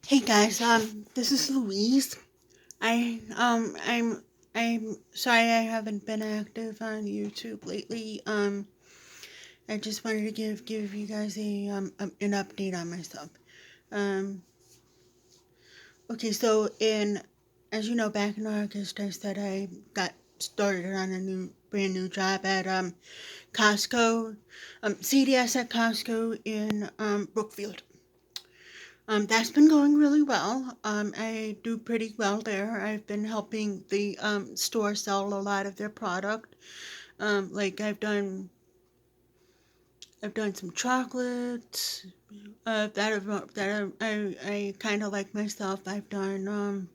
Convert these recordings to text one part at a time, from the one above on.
Hey guys, this is Louise. I'm sorry I haven't been active on YouTube lately. I just wanted to give you guys an update on myself. Um, okay, so as you know, back in August, I said I got started on a brand new job at Costco, CDS at Costco in Brookfield. That's been going really well. I do pretty well there. I've been helping the store sell a lot of their product. Like I've done some chocolates. I kind of like myself. I've done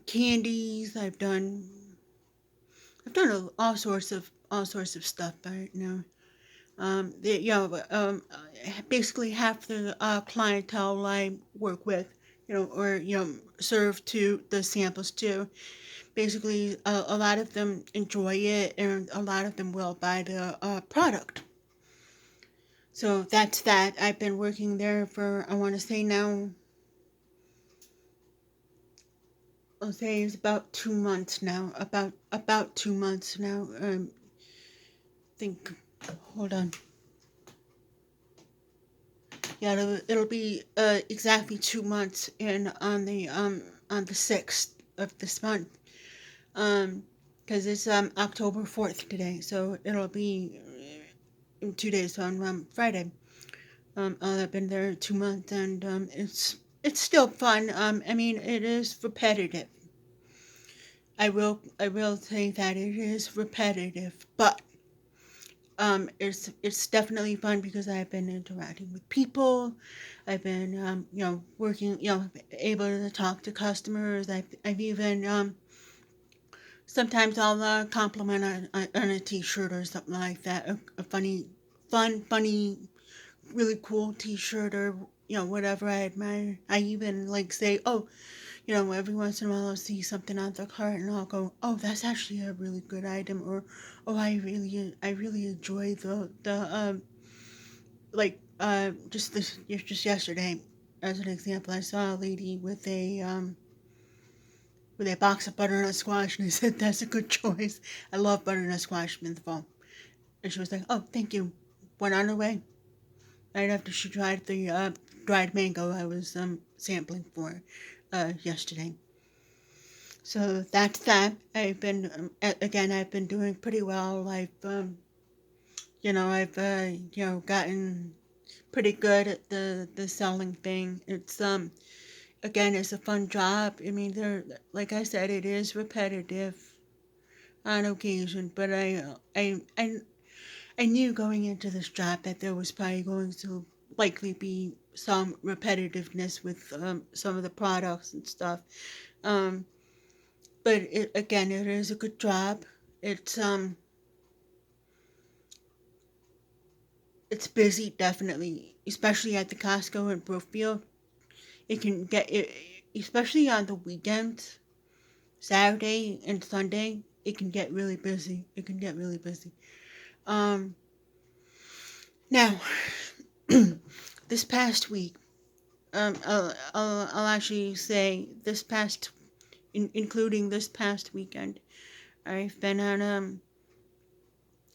candies. I've done all sorts of stuff right now. Basically half the clientele I work with, or serve to the samples too. Basically, a lot of them enjoy it, and a lot of them will buy the product. So that's that. I've been working there for I want to say now. I'll say it's about 2 months now. About 2 months now. Think. Hold on. Yeah, it'll be exactly 2 months in on the 6th of this month. Because it's October 4th today, so it'll be in 2 days on Friday. I've been there 2 months, and it's still fun. I mean, it is repetitive. I will say that it is repetitive, but it's definitely fun because I've been interacting with people. I've been working, able to talk to customers. I've even sometimes I'll compliment on a T-shirt or something like that. A funny, really cool T-shirt or whatever I admire. I even like say, oh, every once in a while I'll see something on the cart and I'll go, oh, that's actually a really good item, or oh, I really enjoy the just yesterday, as an example, I saw a lady with a box of butternut squash, and I said that's a good choice. I love butternut squash in the fall, and she was like, oh, thank you. Went on her way right after she tried the dried mango I was sampling for yesterday. So that's that. I've been doing pretty well. I've gotten pretty good at the selling thing. It's a fun job. I mean, like I said, it is repetitive on occasion, but I knew going into this job that there was probably going to likely be some repetitiveness with some of the products and stuff. Um, but it is a good job. It's um it's busy, definitely, especially at the Costco in Brookfield. It can get it, especially on the weekends, Saturday and Sunday. It can get really busy. It can get really busy. Um, Now, this past week, I'll actually say including this past weekend, I've been on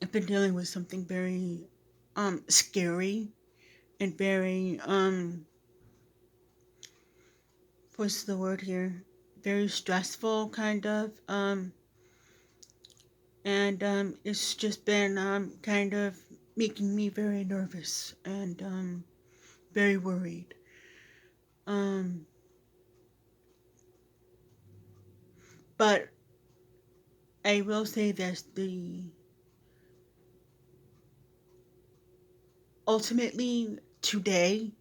I've been dealing with something very scary and very what's the word here? Very stressful, kind of. And it's just been kind of making me very nervous and very worried. Um, but I will say this: the ultimately today,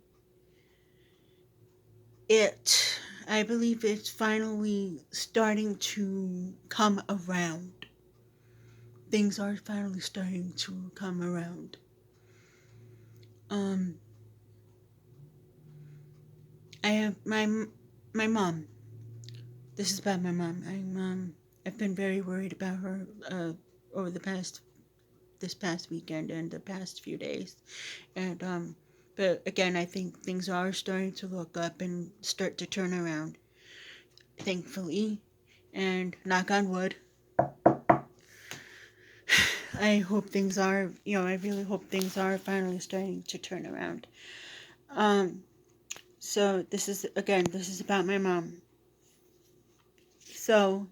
it I believe it's finally starting to come around. Things are finally starting to come around. Um, I have my mom. This is about my mom. I've been very worried about her over the past this past weekend and the past few days, and But again, I think things are starting to look up and start to turn around, thankfully. And knock on wood, I hope things are, I really hope things are finally starting to turn around. Um, so this is about my mom. So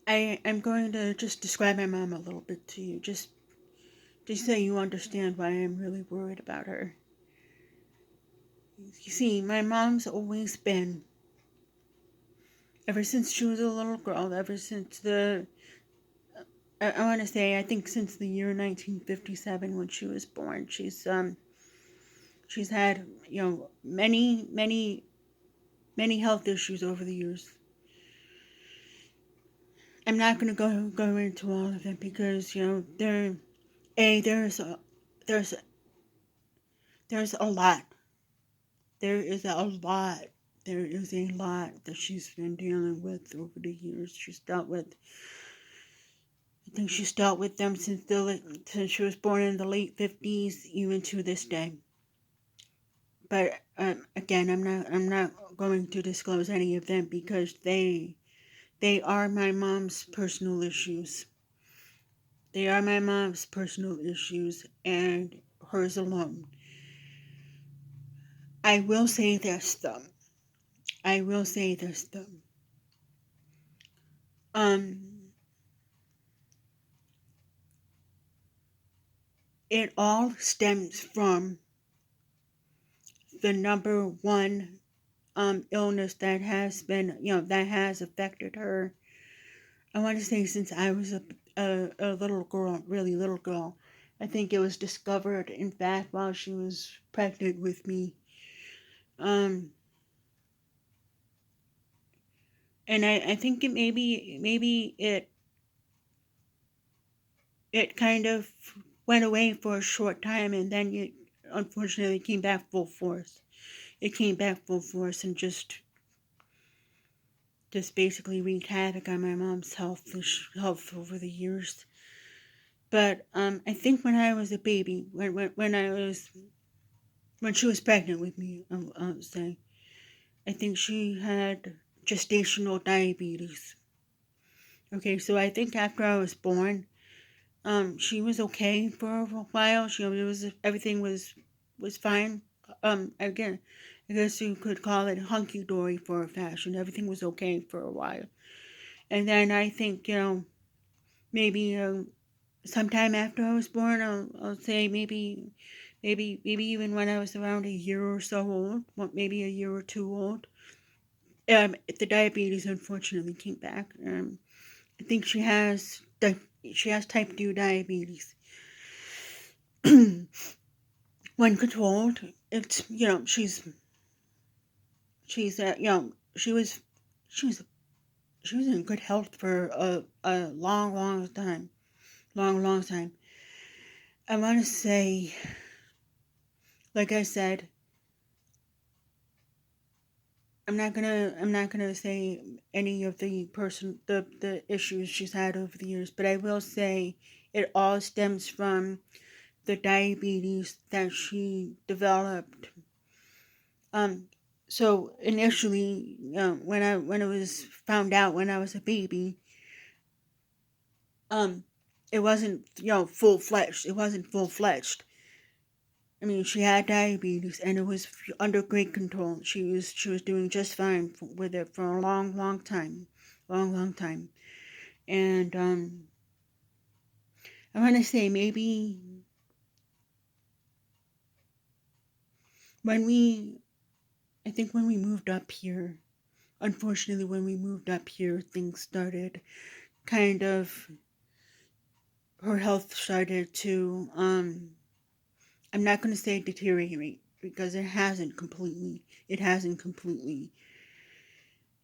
I'm going to just describe my mom a little bit to you, just so you understand why I'm really worried about her. You see, my mom's always been, ever since she was a little girl, ever since I want to say, I think since the year 1957 when she was born, she's had, many health issues over the years. I'm not going to go into all of it because, there's there's there's a lot. There is a lot. There is a lot that she's been dealing with over the years. I think she's dealt with them since she was born in the late 50s, even to this day. But again, I'm not going to disclose any of them because they are my mom's personal issues. They are my mom's personal issues and hers alone. I will say this though. I will say this though. Um, it all stems from the number one illness that has been, that has affected her. I want to say since I was a little girl, really little girl. I think it was discovered, in fact, while she was pregnant with me. Um, and I think it kind of went away for a short time, and then it unfortunately came back full force. It came back full force and just basically wreaked havoc on my mom's health over the years. But I think when I was a baby, when she was pregnant with me, I'll say, I think she had gestational diabetes. Okay, so I think after I was born, she was okay for a while. It was everything was fine. Again, I guess you could call it hunky dory for a fashion. Everything was okay for a while, and then I think maybe sometime after I was born, I'll say maybe even when I was around a year or so old, maybe a year or two old, the diabetes unfortunately came back. I think she has type 2 diabetes. When controlled, it's she's she was she was in good health for a long time, long time. I want to say, like I said, I'm not gonna say any of the issues she's had over the years, but I will say it all stems from the diabetes that she developed. Um, so initially, when it was found out when I was a baby, um, it wasn't full fledged. It wasn't full fledged. I mean, she had diabetes, and it was under great control. She was doing just fine with it for a long time, long time. And I want to say maybe when we, I think when we moved up here, unfortunately, when we moved up here, things started kind of, her health started to, I'm not going to say deteriorate because it hasn't completely,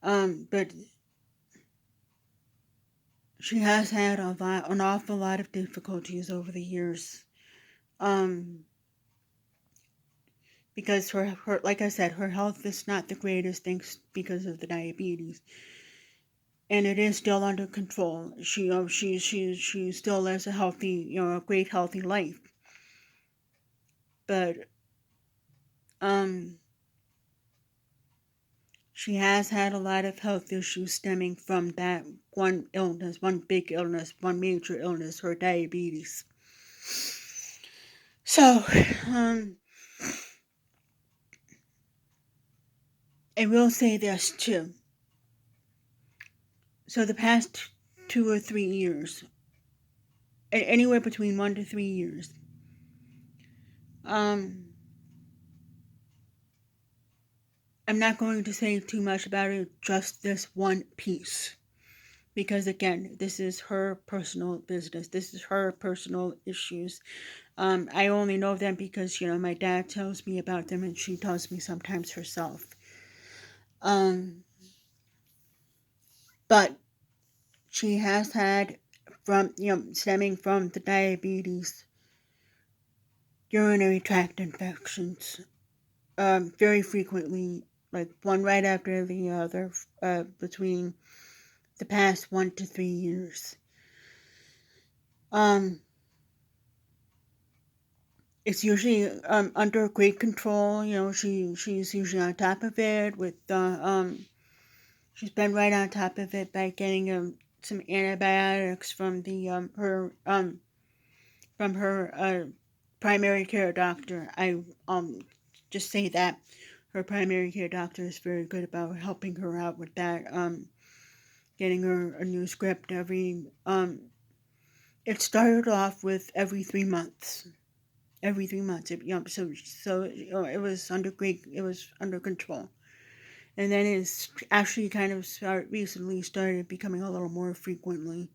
but she has had an awful lot of difficulties over the years, um, because like I said, her health is not the greatest thanks because of the diabetes. And it is still under control. She still lives a healthy, a great healthy life. but she has had a lot of health issues stemming from that one illness, one big illness, one major illness, her diabetes. So, I will say this too. So the past 2 or 3 years, anywhere between 1 to 3 years, I'm not going to say too much about it, just this one piece. Because again, this is her personal business. This is her personal issues. I only know them because, my dad tells me about them and she tells me sometimes herself. But she has had stemming from the diabetes, urinary tract infections, very frequently, like one right after the other, between the past 1 to 3 years. It's usually under great control. She's usually on top of it with she's been right on top of it by getting some antibiotics from her primary care doctor. I just say that her primary care doctor is very good about helping her out with that. Getting her a new script it started off with every 3 months. Every 3 months, it was under control, and then it's actually kind of recently started becoming a little more frequently,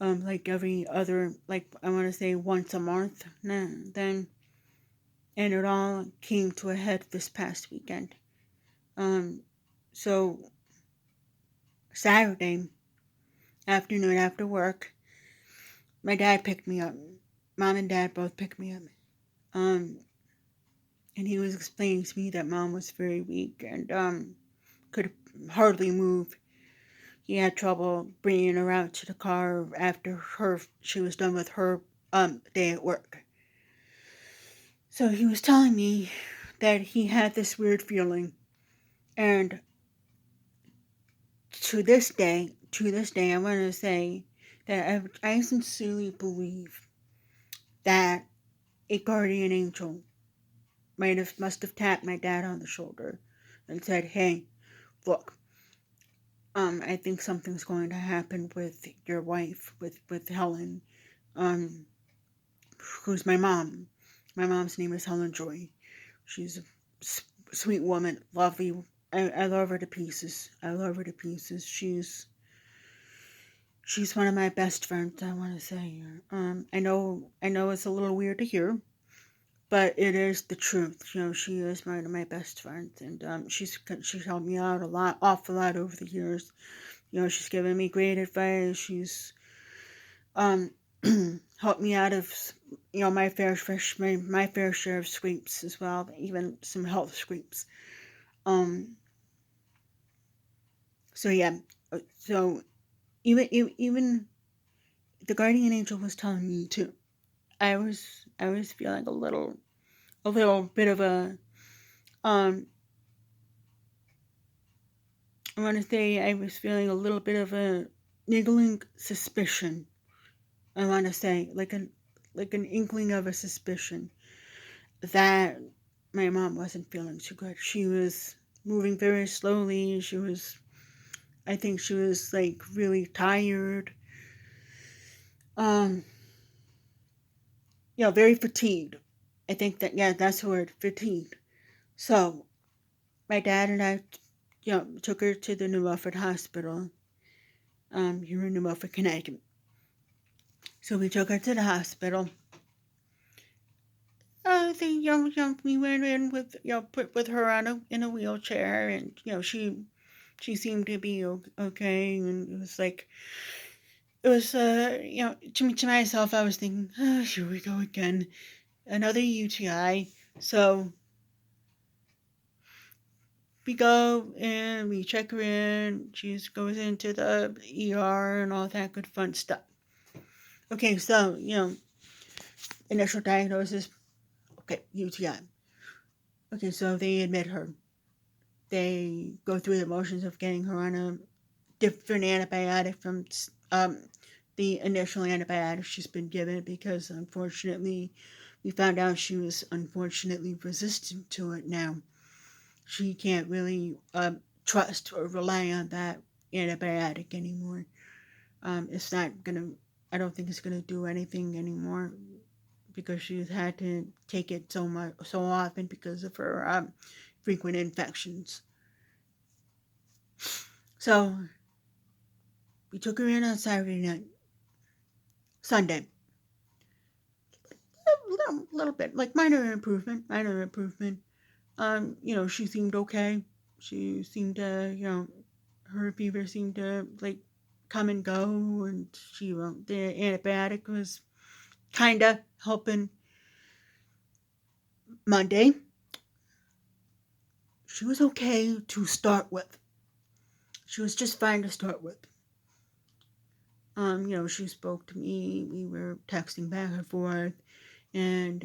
like every other, like I want to say once a month. Then, and it all came to a head this past weekend. So Saturday afternoon after work, my dad picked me up. Mom and Dad both picked me up. And he was explaining to me that Mom was very weak and could hardly move. He had trouble bringing her out to the car after she was done with her day at work. So he was telling me that he had this weird feeling, and to this day, I want to say that I sincerely believe that a guardian angel must have tapped my dad on the shoulder and said, "Hey, look, I think something's going to happen with your wife, with Helen, who's my mom. My mom's name is Helen Joy. She's a sweet woman, lovely. I love her to pieces. I love her to pieces. She's one of my best friends, I want to say. I know it's a little weird to hear, but it is the truth. She is one of my best friends, and she's helped me out awful lot over the years. She's given me great advice. She's helped me out of my fair share of scrapes as well, even some health scrapes. So yeah, so even the guardian angel was telling me too. I was feeling a little bit of a I want to say I was feeling a little bit of a niggling suspicion. I want to say like an inkling of a suspicion that my mom wasn't feeling too good. She was moving very slowly. I think she was like really tired. Very fatigued. I think that's the word, fatigued. So my dad and I, took her to the New Milford Hospital, here in New Milford, Connecticut. So we took her to the hospital. We went in with, put with her in a wheelchair, and she seemed to be okay, and it was to myself, I was thinking, oh, here we go again, another UTI. So we go and we check her in. She goes into the ER and all that good fun stuff. Okay, so initial diagnosis. Okay, UTI. Okay, so they admit her. They go through the motions of getting her on a different antibiotic from the initial antibiotic she's been given, because unfortunately we found out she was unfortunately resistant to it now. She can't really trust or rely on that antibiotic anymore. It's not gonna, I don't think it's gonna do anything anymore, because she's had to take it so often because of her frequent infections. So we took her in on Saturday night, Sunday. Little bit, like minor improvement, minor improvement. She seemed okay. She seemed to, her fever seemed to like come and go, and the antibiotic was kind of helping. Monday, she was okay to start with. She was just fine to start with. She spoke to me. We were texting back and forth, and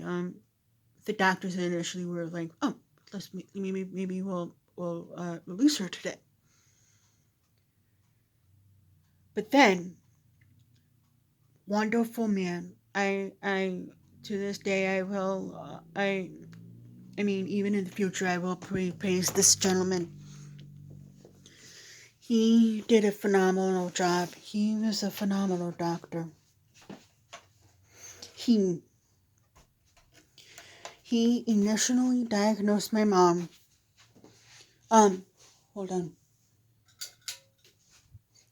the doctors initially were like, "Oh, maybe we'll release her today." But then, wonderful man. I to this day I will I mean, even in the future I will praise this gentleman. He did a phenomenal job. He was a phenomenal doctor. He he initially diagnosed my mom. Hold on.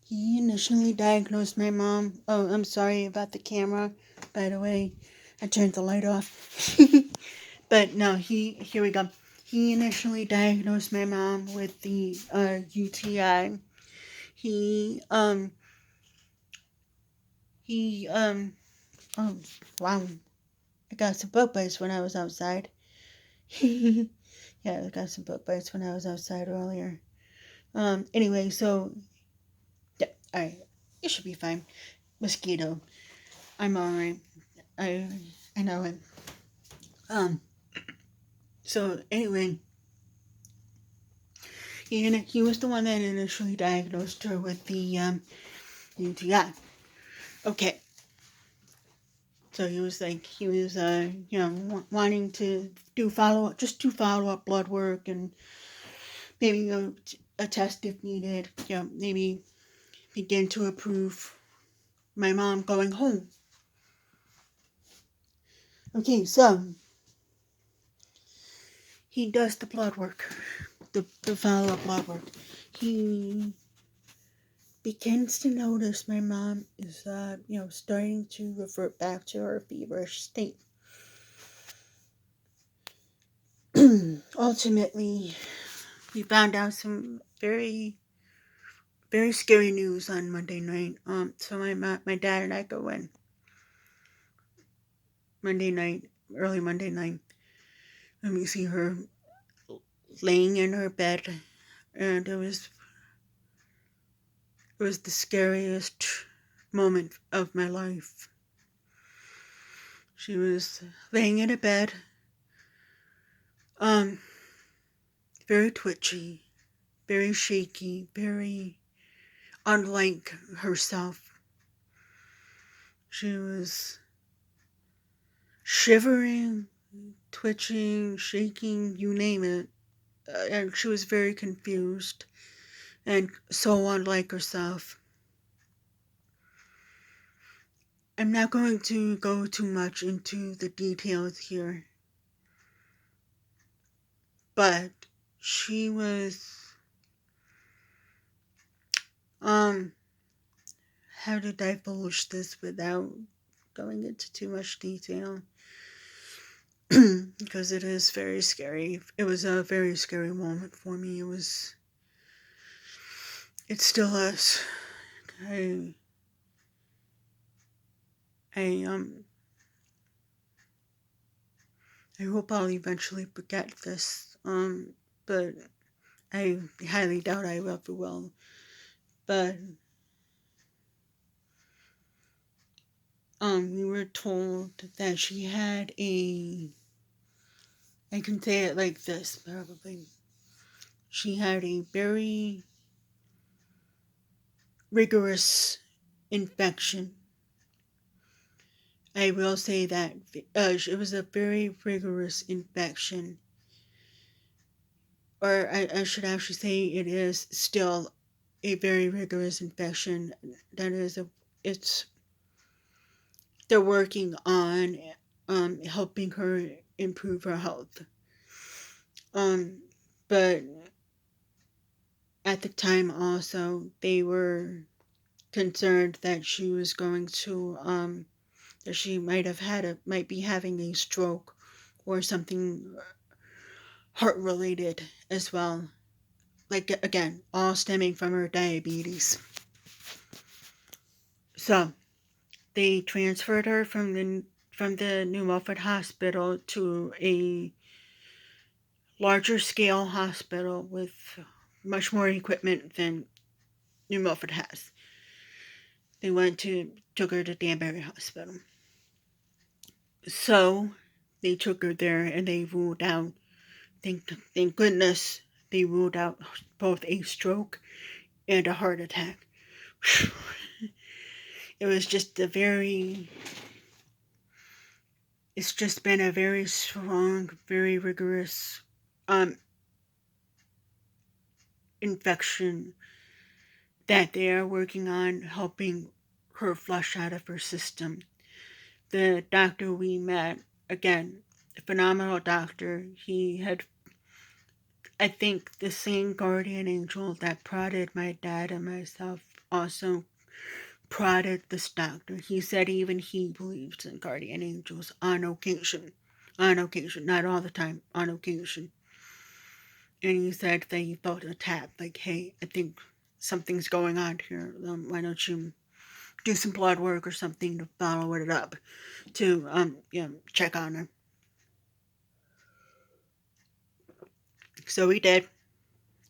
He initially diagnosed my mom. Oh, I'm sorry about the camera. By the way, I turned the light off. But no, here we go. He initially diagnosed my mom with the UTI. He he oh wow. I got some bug bites when I was outside. Yeah, I got some bug bites when I was outside earlier. Anyway, so yeah, alright. It should be fine. Mosquito. I'm alright. I I know it. Um so anyway, he was the one that initially diagnosed her with the UTI. Okay. So he was wanting to do follow up blood work, and maybe a test if needed. Maybe begin to approve my mom going home. Okay, so he does the blood work, the follow up blood work. He begins to notice my mom is, starting to revert back to her feverish state. Ultimately, we found out some very, very scary news on Monday night. So my dad and I go in Monday night, early Monday night, and we see her laying in her bed, and it was the scariest moment of my life. She was laying in a bed, um, very twitchy, very shaky, very unlike herself. She was shivering, twitching, shaking, you name it. And she was very confused and so unlike herself. I'm not going to go too much into the details here, but she was, how to divulge this without going into too much detail, because it is very scary. It was a very scary moment for me. It still is. I, I, I hope I'll eventually forget this, but I highly doubt I ever will. But, we were told that she had a I can say it like this, probably. She had a very rigorous infection. I will say that it was a very rigorous infection, or I should actually say it is still a very rigorous infection. That is it's they're working on helping her improve her health. Um, but at the time also they were concerned that she was going to that she might be having a stroke or something heart related as well. Like again, all stemming from her diabetes. So they transferred her from the New Milford Hospital to a larger scale hospital with much more equipment than New Milford has. They took her to Danbury Hospital. So they took her there and they ruled out, thank goodness, they ruled out both a stroke and a heart attack. It was just it's just been a very strong, very rigorous infection that they are working on helping her flush out of her system. The doctor we met, again, a phenomenal doctor. He had, I think, the same guardian angel that prodded my dad and myself also prodded this doctor. He said even he believes in guardian angels on occasion. On occasion, not all the time, on occasion. And he said that he felt a tap, like, hey, I think something's going on here. Why don't you do some blood work or something to follow it up, to check on her. So he did,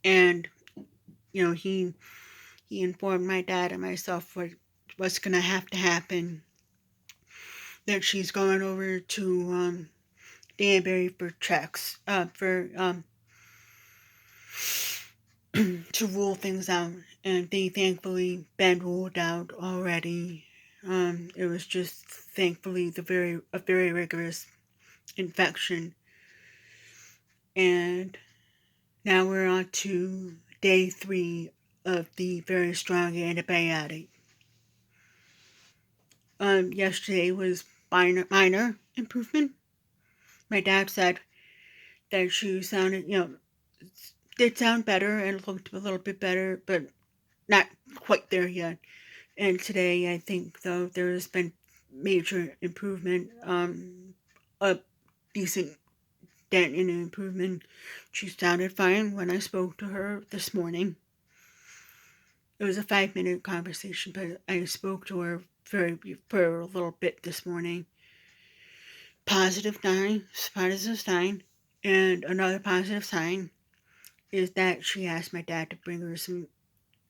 and he informed my dad and myself what's gonna have to happen. That she's going over to Danbury for checks, for to rule things out, and they thankfully been ruled out already. It was just thankfully a very rigorous infection, and now we're on to day 3 of the very strong antibiotic. Yesterday was minor improvement. My dad said that she sounded, did sound better and looked a little bit better, but not quite there yet. And today, I think, though, there has been major improvement, a decent dent in improvement. She sounded fine when I spoke to her this morning. It was a 5-minute conversation, but I spoke to her for a little bit this morning. Positive sign, and another positive sign is that she asked my dad to bring her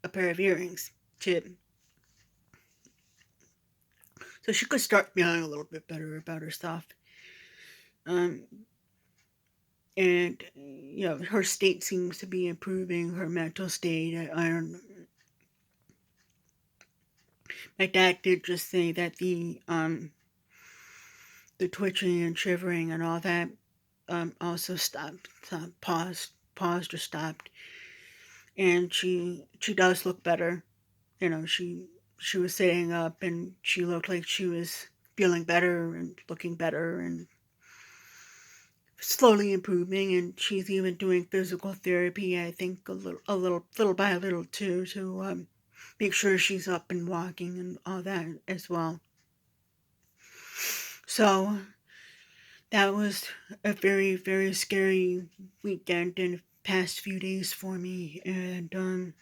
a pair of earrings so she could start feeling a little bit better about herself. And her state seems to be improving, her mental state. My dad did just say that the twitching and shivering and all that also paused or stopped, and she does look better. She was sitting up and she looked like she was feeling better and looking better and slowly improving, and she's even doing physical therapy, I think, little by little too, to make sure she's up and walking and all that as well. So that was a very, very scary weekend and past few days for me, and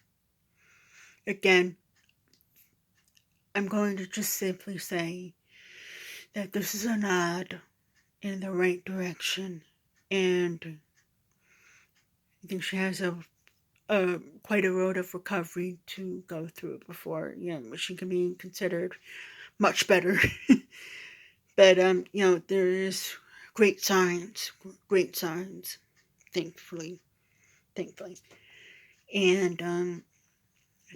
again, I'm going to just simply say that this is a nod in the right direction, and I think she has quite a road of recovery to go through before she can be considered much better. But there is great signs, great signs, thankfully, thankfully. And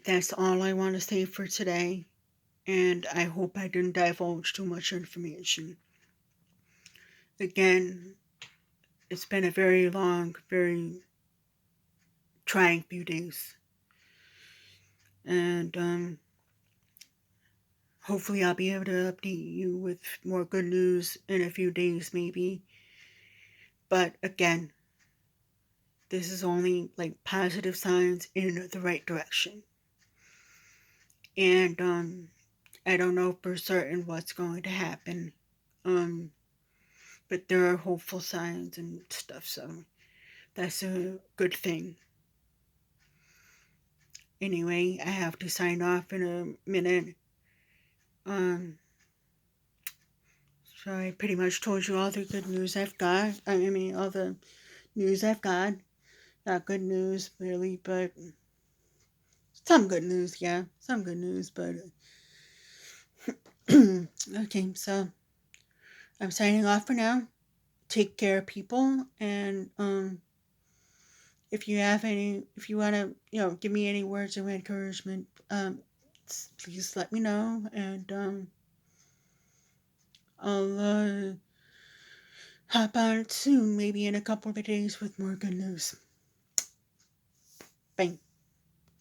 that's all I want to say for today. And I hope I didn't divulge too much information. Again, it's been a very long, very trying few days. And hopefully I'll be able to update you with more good news in a few days, maybe. But again, this is only like positive signs in the right direction. And I don't know for certain what's going to happen. Um, but there are hopeful signs and stuff, so that's a good thing. Anyway, I have to sign off in a minute. Um, so I pretty much told you all the good news I've got. I mean, all the news I've got. Not good news, really, but some good news, yeah. Some good news, but. Okay, so I'm signing off for now. Take care, people, and if you want to, give me any words of encouragement, please let me know, and I'll hop on soon, maybe in a couple of days with more good news. Bye.